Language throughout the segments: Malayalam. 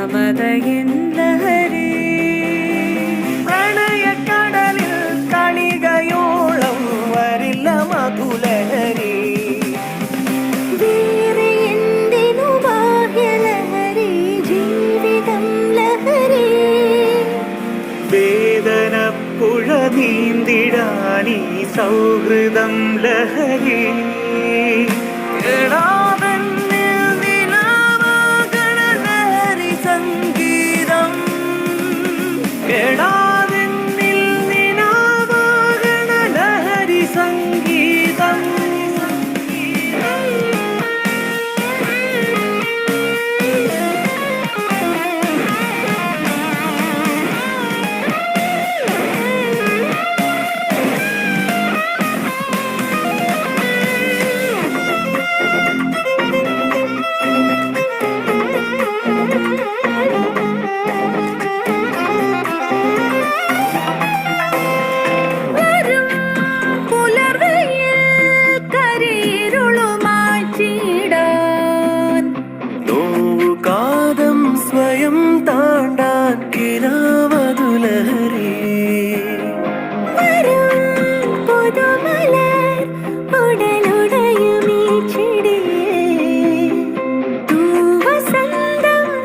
മമതയിൻ ലഹരി പ്രണയക്കടലിൽ കണികയോളം വരില്ല മധുലഹരി വേറെ എന്തിനു ബാഹ്യലഹരി ജീവിതം ലഹരി വേദനപ്പുഴ നീന്തിടാനീ സൗഹൃദം ലഹരി സംഗീതം എടാവെന്നിൽ നിലാവാകണ ലഹരി സംഗീതം സ്വയം താണ്ടാൻ കിരാവതുലഹരി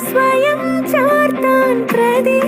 സ്വയം ചാർത്താൻ പ്രതി